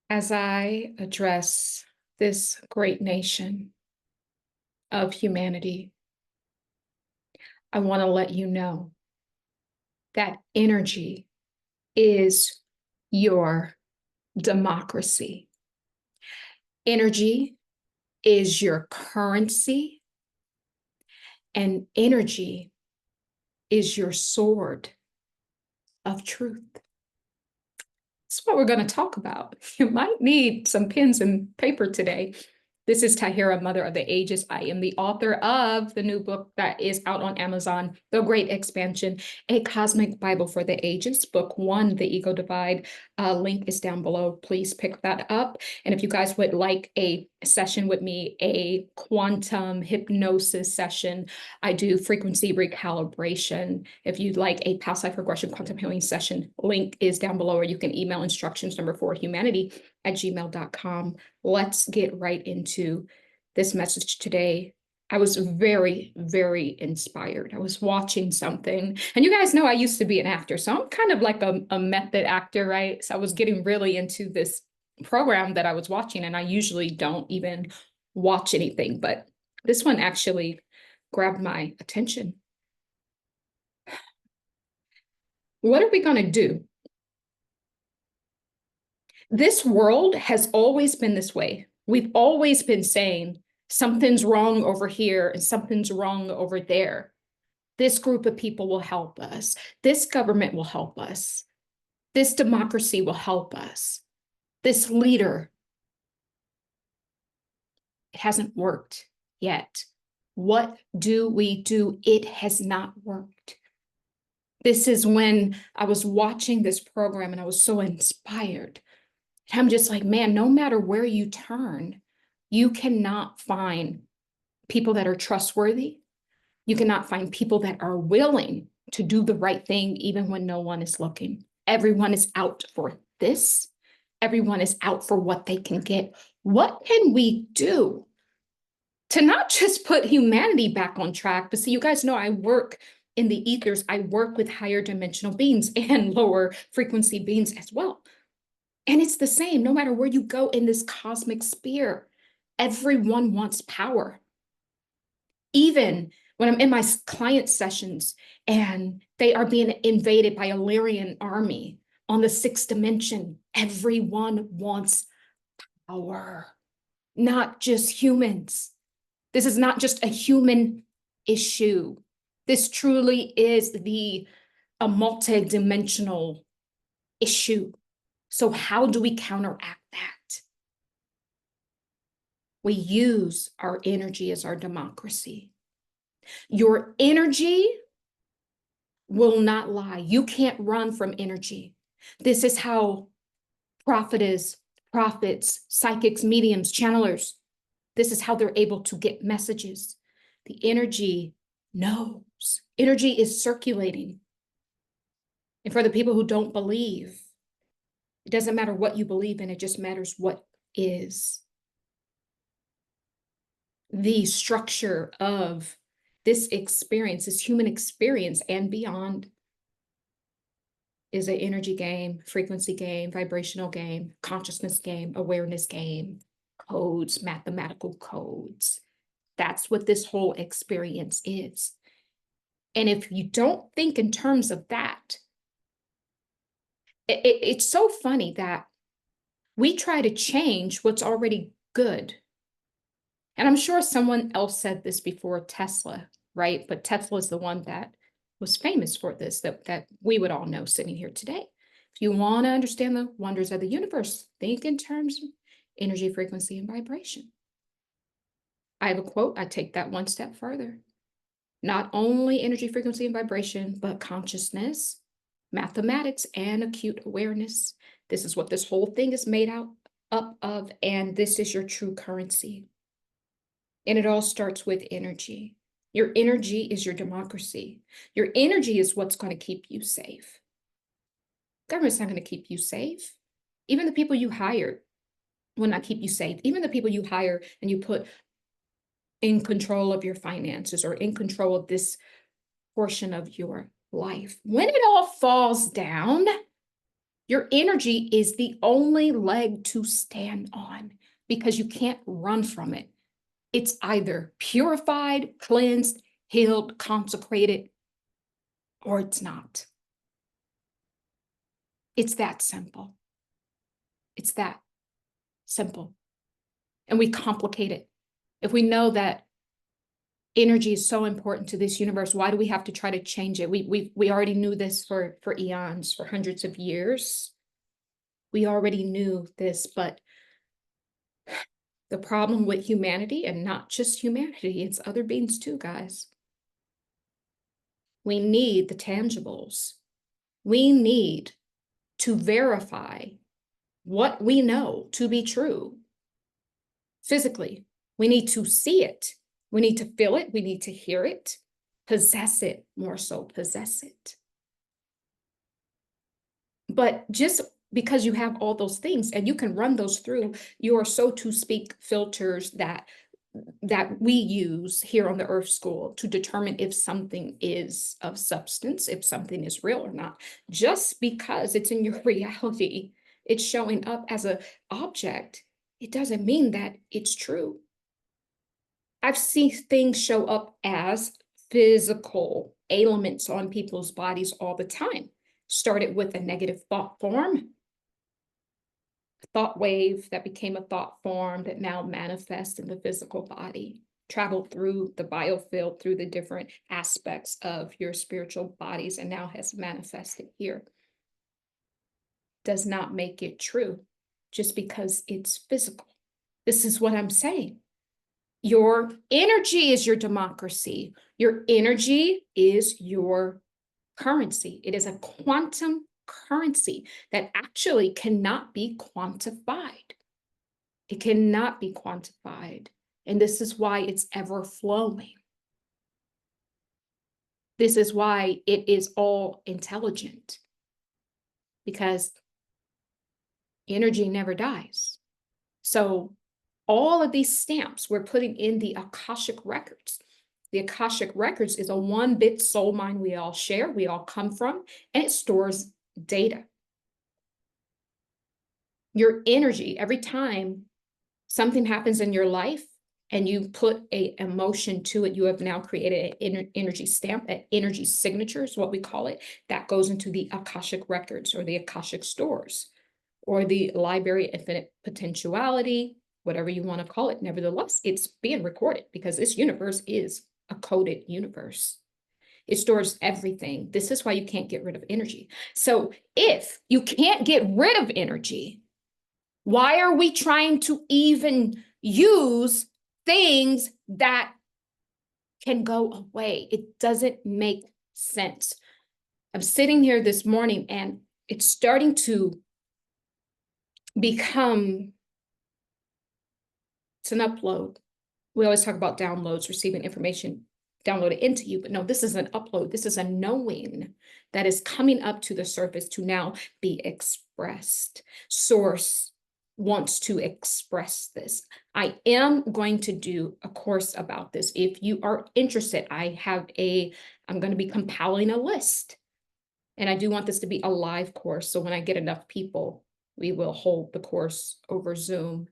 As I address this great nation of humanity, I want to let you know that energy is your democracy. Energy is your currency, and energy is your sword of truth. That's what we're going to talk about. You might need some pens and paper today. This is Tahira, Mother of the Ages. I am the author of the new book that is out on Amazon, The Great Expansion, A Cosmic Bible for the Ages. Book 1, The Ego Divide. Link is down below. Please pick that up. And if you guys would like a session with me, a quantum hypnosis session, I do frequency recalibration. If you'd like a past life regression quantum healing session, link is down below, or you can email instructions number 4 humanity@gmail.com. Let's get right into this message today. I was very, very inspired. I was watching something, and you guys know I used to be an actor, so I'm kind of like a method actor, right? So I was getting really into this program that I was watching, and I usually don't even watch anything, but this one actually grabbed my attention. What are we going to do? This world has always been this way. We've always been saying something's wrong over here and something's wrong over there. This group of people will help us. This government will help us. This democracy will help us. This leader. It hasn't worked yet. What do we do? It has not worked. This is when I was watching this program and I was so inspired. I'm just like, man, no matter where you turn, you cannot find people that are trustworthy. You cannot find people that are willing to do the right thing, even when no one is looking. Everyone is out for this. Everyone is out for what they can get. What can we do to not just put humanity back on track? But see, you guys know I work in the ethers. I work with higher dimensional beings and lower frequency beings as well. And it's the same, no matter where you go in this cosmic sphere, everyone wants power. Even when I'm in my client sessions and they are being invaded by a Lyrian army on the 6th dimension, everyone wants power, not just humans. This is not just a human issue. This truly is a multi-dimensional issue. So how do we counteract that? We use our energy as our democracy. Your energy will not lie. You can't run from energy. This is how prophets, psychics, mediums, channelers, this is how they're able to get messages. The energy knows. Energy is circulating. And for the people who don't believe, it doesn't matter what you believe in, it just matters what is. The structure of this experience, this human experience and beyond, is an energy game, frequency game, vibrational game, consciousness game, awareness game, codes, mathematical codes. That's what this whole experience is. And if you don't think in terms of that, it's so funny that we try to change what's already good. And I'm sure someone else said this before, Tesla, right? But Tesla is the one that was famous for this, that we would all know sitting here today. If you want to understand the wonders of the universe, think in terms of energy, frequency, and vibration. I have a quote, I take that one step further. Not only energy, frequency, and vibration, but consciousness, mathematics, and acute awareness. This is what this whole thing is made up of, and this is your true currency. And it all starts with energy. Your energy is your democracy. Your energy is what's going to keep you safe. Government's not going to keep you safe. Even the people you hired will not keep you safe. Even the people you hire and you put in control of your finances or in control of this portion of your life. When it all falls down, Your energy is the only leg to stand on because you can't run from it. It's either purified, cleansed, healed, consecrated, or it's not. It's that simple. It's that simple. And we complicate it. If we know that energy is so important to this universe, why do we have to try to change it? We already knew this for eons, for hundreds of years. We already knew this, but the problem with humanity, and not just humanity, it's other beings too, guys. We need the tangibles. We need to verify what we know to be true physically. We need to see it. We need to feel it. We need to hear it, possess it, more so possess it. But just because you have all those things and you can run those through your, so to speak, filters that we use here on the Earth School to determine if something is of substance, if something is real or not. Just because it's in your reality, it's showing up as an object, it doesn't mean that it's true. I've seen things show up as physical ailments on people's bodies all the time. Started with a negative thought form, thought wave that became a thought form that now manifests in the physical body, traveled through the biofield, through the different aspects of your spiritual bodies, and now has manifested here. Does not make it true just because it's physical. This is what I'm saying. Your energy is your democracy. Your energy is your currency. It is a quantum currency that actually cannot be quantified. It cannot be quantified. And this is why it's ever flowing. This is why it is all intelligent, because energy never dies. So all of these stamps we're putting in the Akashic records. The Akashic records is a 1-bit soul mind we all share, we all come from, and it stores data. Your energy, every time something happens in your life and you put an emotion to it, you have now created an energy stamp, an energy signature is what we call it, that goes into the Akashic records or the Akashic stores or the Library of Infinite Potentiality, whatever you want to call it. Nevertheless, it's being recorded because this universe is a coded universe. It stores everything. This is why you can't get rid of energy. So if you can't get rid of energy, why are we trying to even use things that can go away? It doesn't make sense. I'm sitting here this morning and it's starting to become, it's an upload. We always talk about downloads, receiving information downloaded into you, but no, this is an upload. This is a knowing that is coming up to the surface to now be expressed. Source wants to express this. I am going to do a course about this. If you are interested, I'm going to be compiling a list. And I do want this to be a live course. So when I get enough people, we will hold the course over Zoom.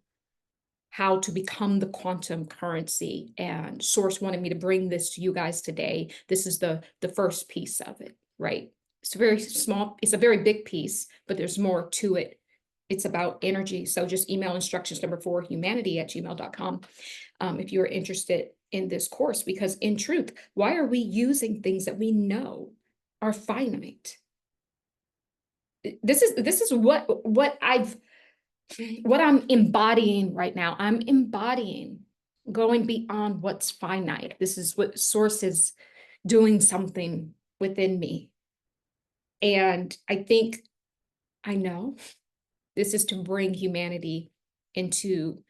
How to become the quantum currency. And Source wanted me to bring this to you guys today. This is the first piece of it, right? It's very small, it's a very big piece, but there's more to it. It's about energy. So just email instructions number 4, humanity@gmail.com, if you're interested in this course, because in truth, why are we using things that we know are finite? This is what I'm embodying right now. I'm embodying going beyond what's finite. This is what Source is doing something within me. And I know this is to bring humanity into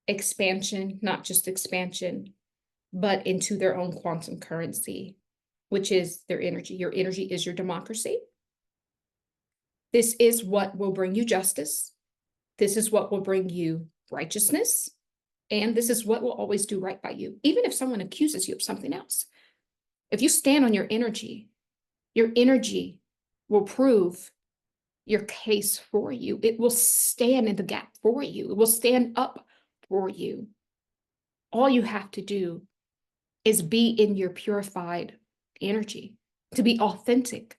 expansion, not just expansion, but into their own quantum currency, which is their energy. Your energy is your democracy. This is what will bring you justice. This is what will bring you righteousness. And this is what will always do right by you, even if someone accuses you of something else. If you stand on your energy will prove your case for you. It will stand in the gap for you. It will stand up for you. All you have to do is be in your purified energy, to be authentic,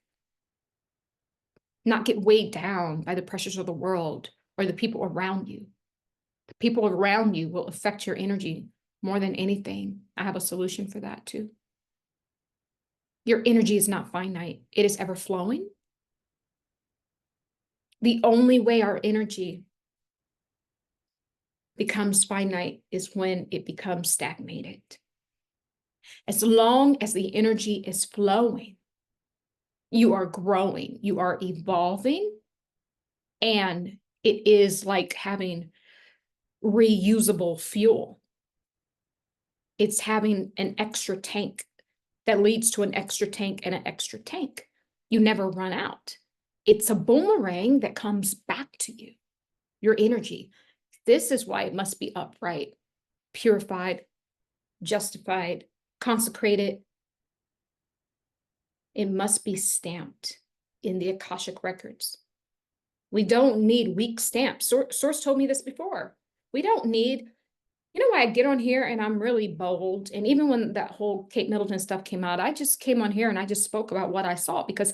not get weighed down by the pressures of the world or the people around you. The people around you will affect your energy more than anything. I have a solution for that too. Your energy is not finite. It is ever flowing. The only way our energy becomes finite is when it becomes stagnated. As long as the energy is flowing, you are growing, you are evolving, and it is like having reusable fuel. It's having an extra tank that leads to an extra tank and an extra tank. You never run out. It's a boomerang that comes back to you, your energy. This is why it must be upright, purified, justified, consecrated. It must be stamped in the Akashic records. We don't need weak stamps. Source told me this before. We don't need, you know why I get on here and I'm really bold. And even when that whole Kate Middleton stuff came out, I just came on here and I just spoke about what I saw because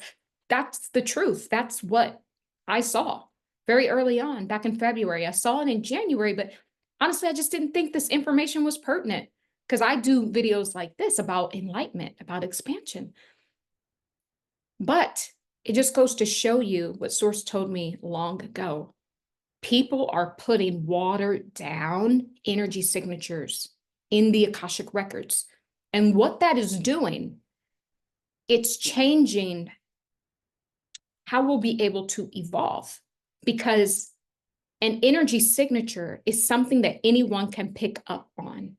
that's the truth. That's what I saw very early on, back in February. I saw it in January, but honestly, I just didn't think this information was pertinent because I do videos like this about enlightenment, about expansion. But it just goes to show you what Source told me long ago. People are putting watered down energy signatures in the Akashic records. And what that is doing, it's changing how we'll be able to evolve, because an energy signature is something that anyone can pick up on.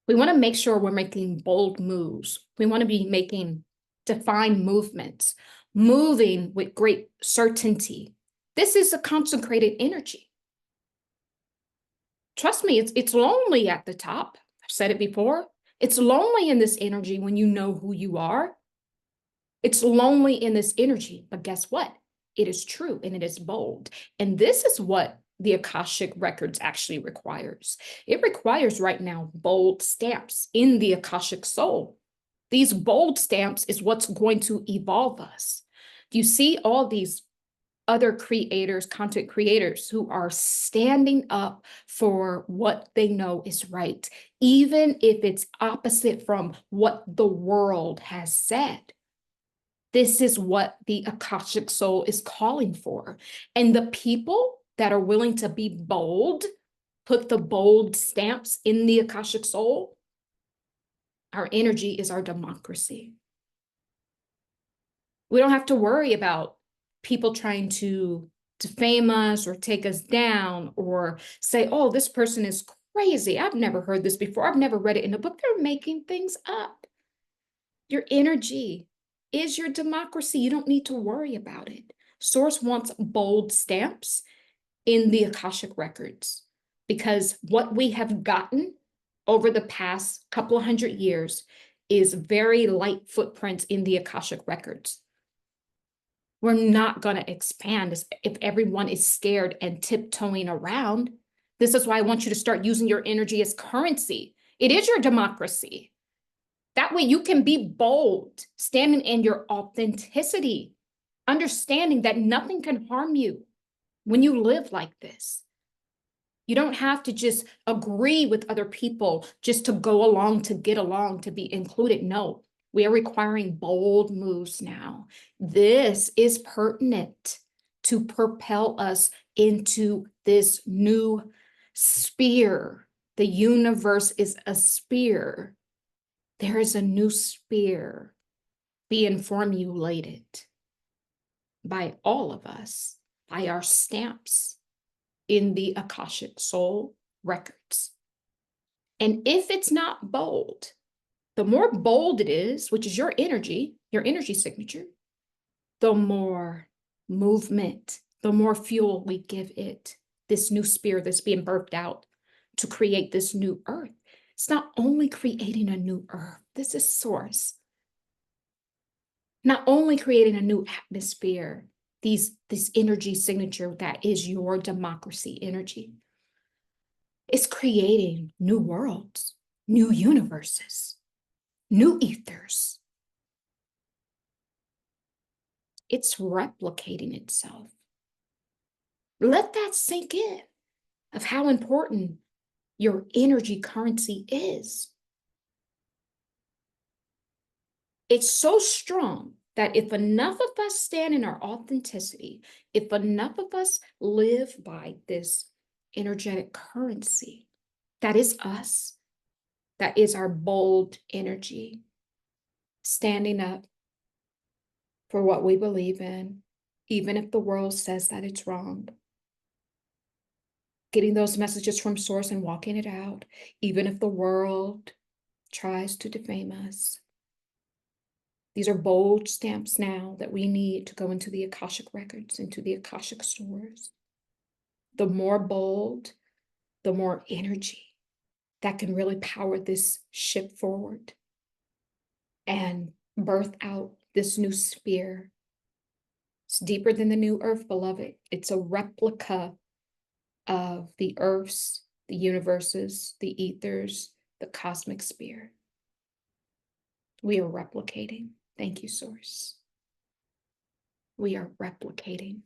We want to make sure we're making bold moves. We want to be making defined movements, moving with great certainty. This is a consecrated energy. Trust me, it's lonely at the top. I've said it before. It's lonely in this energy when you know who you are. It's lonely in this energy, but guess what? It is true and it is bold. And this is what the Akashic Records actually requires. It requires right now bold stamps in the Akashic soul. These bold stamps is what's going to evolve us. Do you see all these other creators, content creators who are standing up for what they know is right, even if it's opposite from what the world has said? This is what the Akashic soul is calling for. And the people that are willing to be bold, put the bold stamps in the Akashic soul, our energy is our democracy. We don't have to worry about people trying to defame us or take us down or say, oh, this person is crazy. I've never heard this before. I've never read it in a book. They're making things up. Your energy is your democracy. You don't need to worry about it. Source wants bold stamps in the Akashic records, because what we have gotten over the past couple of 100 years is very light footprints in the Akashic records. We're not going to expand if everyone is scared and tiptoeing around. This is why I want you to start using your energy as currency. It is your democracy. That way you can be bold, standing in your authenticity, understanding that nothing can harm you when you live like this. You don't have to just agree with other people just to go along, to get along, to be included. No, we are requiring bold moves now. This is pertinent to propel us into this new sphere. The universe is a sphere. There is a new sphere being formulated by all of us, by our stamps in the Akashic soul records. And if it's not bold, the more bold it is, which is your energy signature, the more movement, the more fuel we give it, this new spirit that's being birthed out to create this new earth. It's not only creating a new earth, this is source. Not only creating a new atmosphere, this energy signature that is your democracy energy. It's creating new worlds, new universes, new ethers. It's replicating itself. Let that sink in of how important your energy currency is. It's so strong that if enough of us stand in our authenticity, if enough of us live by this energetic currency, that is us, that is our bold energy, standing up for what we believe in, even if the world says that it's wrong. Getting those messages from source and walking it out, even if the world tries to defame us. These are bold stamps now that we need to go into the Akashic records, into the Akashic stores. The more bold, the more energy that can really power this ship forward and birth out this new sphere. It's deeper than the new earth, beloved. It's a replica of the earths, the universes, the ethers, the cosmic sphere. We are replicating. Thank you, Source. We are replicating.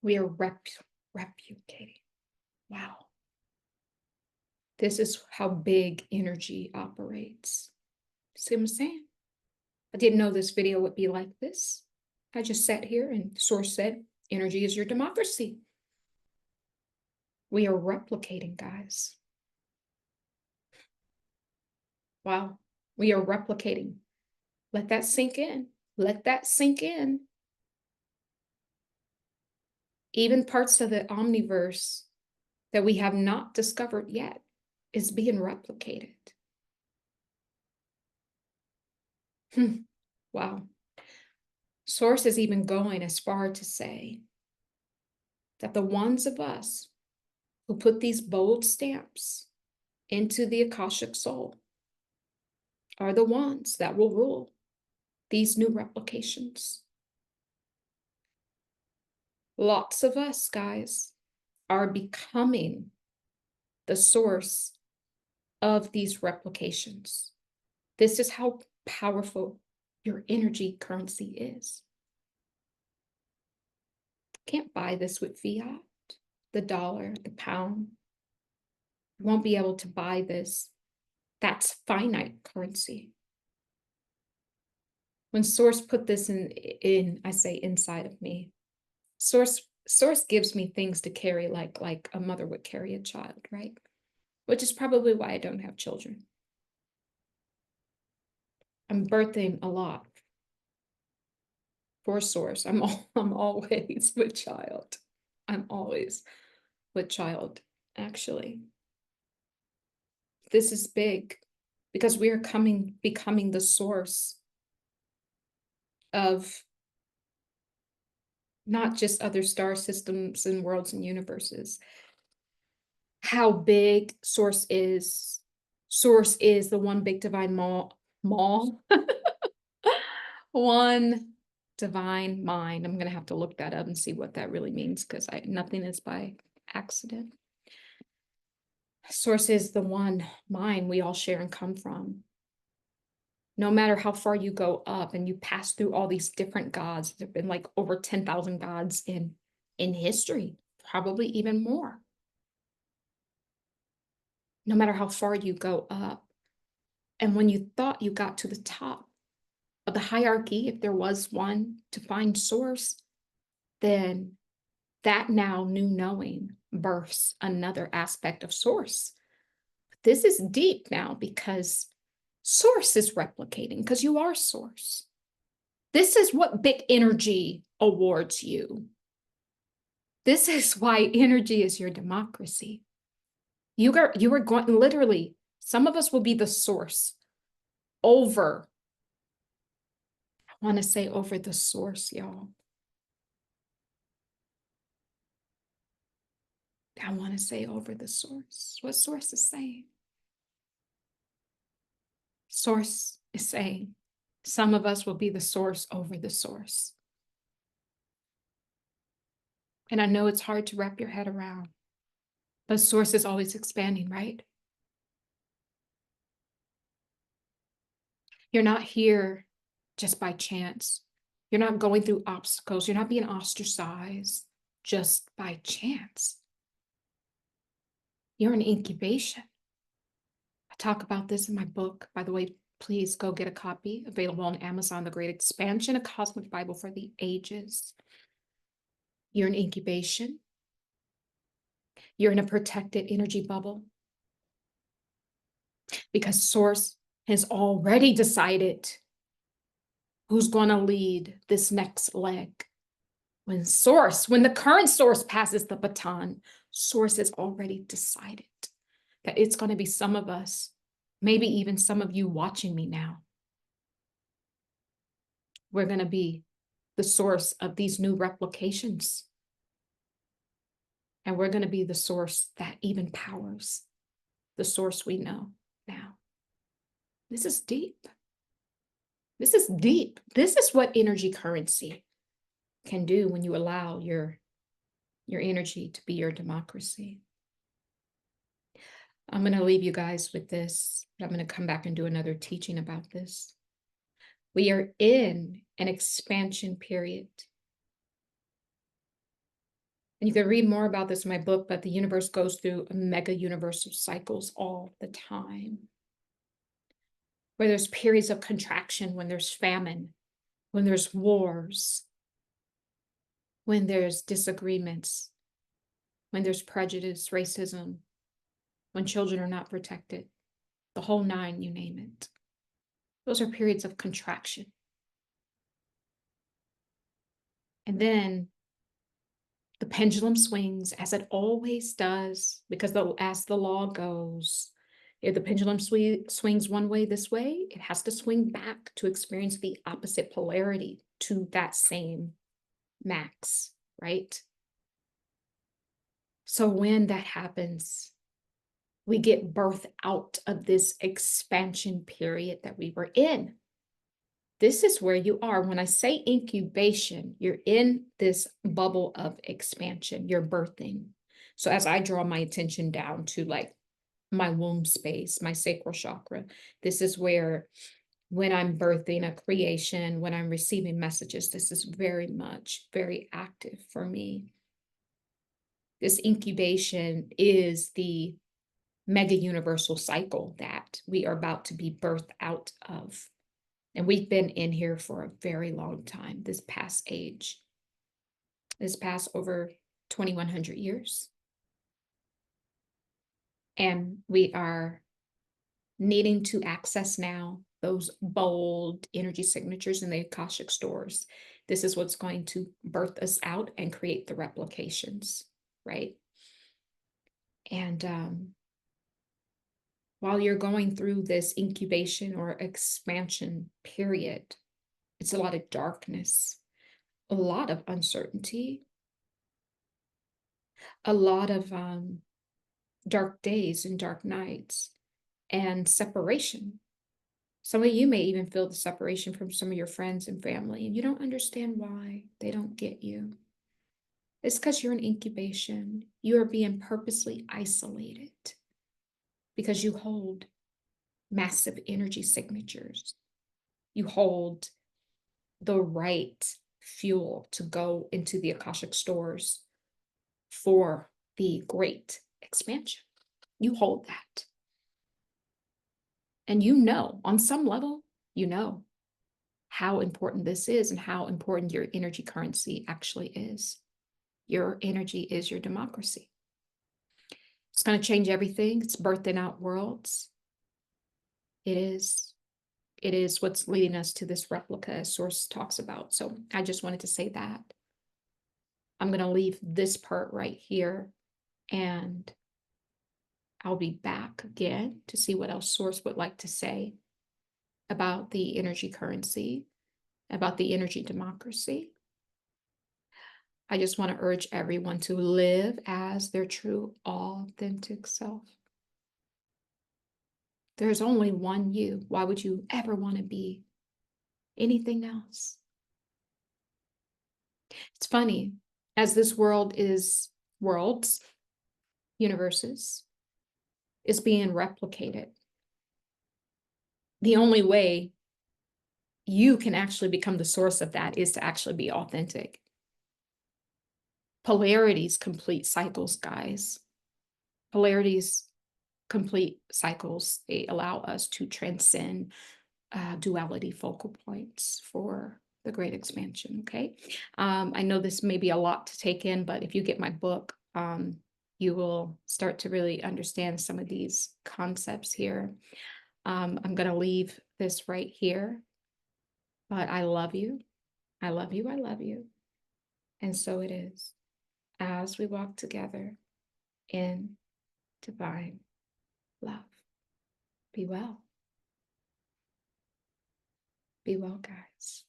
We are replicating. Wow. This is how big energy operates. See what I'm saying? I didn't know this video would be like this. I just sat here and Source said, energy is your democracy. We are replicating, guys. Wow. We are replicating. Let that sink in. Let that sink in. Even parts of the omniverse that we have not discovered yet is being replicated. Wow. Source is even going as far to say that the ones of us who put these bold stamps into the Akashic soul are the ones that will rule these new replications. Lots of us, guys, are becoming the source of these replications. This is how powerful your energy currency is. Can't buy this with fiat, the dollar, the pound. You won't be able to buy this. That's finite currency. When Source put this in I say inside of me, Source gives me things to carry like a mother would carry a child, right? Which is probably why I don't have children. I'm birthing a lot for Source. I'm always with child. I'm always with child, actually. This is big because we are becoming the source of not just other star systems and worlds and universes. How big Source is. Source is the one big divine mall. One divine mind. I'm going to have to look that up and see what that really means because nothing is by accident. Source is the one mind we all share and come from. No matter how far you go up and you pass through all these different gods, there have been like over 10,000 gods in history, probably even more. No matter how far you go up. And when you thought you got to the top of the hierarchy, if there was one to find source, then that now new knowing births another aspect of source. This is deep now because source is replicating because you are source. This is what big energy awards you. This is why energy is your democracy. You are going, literally, some of us will be the source over, I want to say over the source, y'all. I want to say over the source. What source is saying? Source is saying some of us will be the source over the source. And I know it's hard to wrap your head around, but source is always expanding, right? You're not here just by chance. You're not going through obstacles. You're not being ostracized just by chance. You're in incubation. I talk about this in my book. By the way, please go get a copy, available on Amazon, The Great Expansion, a Cosmic Bible for the Ages. You're in incubation. You're in a protected energy bubble because Source has already decided who's going to lead this next leg. When the current Source passes the baton, Source has already decided that it's going to be some of us, maybe even some of you watching me now. We're going to be the source of these new replications. And we're going to be the source that even powers the source we know now. This is deep. This is deep. This is what energy currency can do when you allow your energy to be your democracy. I'm going to leave you guys with this, but I'm going to come back and do another teaching about this. We are in an expansion period. And you can read more about this in my book, but the universe goes through mega universal cycles all the time, where there's periods of contraction, when there's famine, when there's wars, when there's disagreements, when there's prejudice, racism, when children are not protected, the whole nine, you name it. Those are periods of contraction. And then the pendulum swings, as it always does, because as the law goes, if the pendulum swings one way this way, it has to swing back to experience the opposite polarity to that same max, right? So when that happens, we get birthed out of this expansion period that we were in. This is where you are. When I say incubation, you're in this bubble of expansion, you're birthing. So as I draw my attention down to like my womb space, my sacral chakra, this is where, when I'm birthing a creation, when I'm receiving messages, this is very active for me. This incubation is the mega universal cycle that we are about to be birthed out of. And we've been in here for a very long time, this past over 2,100 years. And we are needing to access now those bold energy signatures in the Akashic stores. This is what's going to birth us out and create the replications, right? And while you're going through this incubation or expansion period, it's a lot of darkness, a lot of uncertainty, a lot of dark days and dark nights, and separation. Some of you may even feel the separation from some of your friends and family, and you don't understand why. They don't get you. It's because you're in incubation. You are being purposely isolated because you hold massive energy signatures. You hold the right fuel to go into the Akashic stores for the great expansion. You hold that. And you know, on some level, you know how important this is and how important your energy currency actually is. Your energy is your democracy. It's going to change everything. It's birthing out worlds. It is what's leading us to this replica, as Source talks about. So I just wanted to say that. I'm going to leave this part right here, and I'll be back again to see what else Source would like to say about the energy currency, about the energy democracy. I just want to urge everyone to live as their true, authentic self. There's only one you. Why would you ever want to be anything else? It's funny. as this worlds, universes, is being replicated. The only way you can actually become the source of that is to actually be authentic. Polarities complete cycles, guys. Polarities complete cycles. They allow us to transcend duality focal points for the great expansion. Okay. I know this may be a lot to take in, but if you get my book, you will start to really understand some of these concepts here. I'm going to leave this right here, but I love you. I love you. I love you. And so it is as we walk together in divine love. Be well. Be well, guys.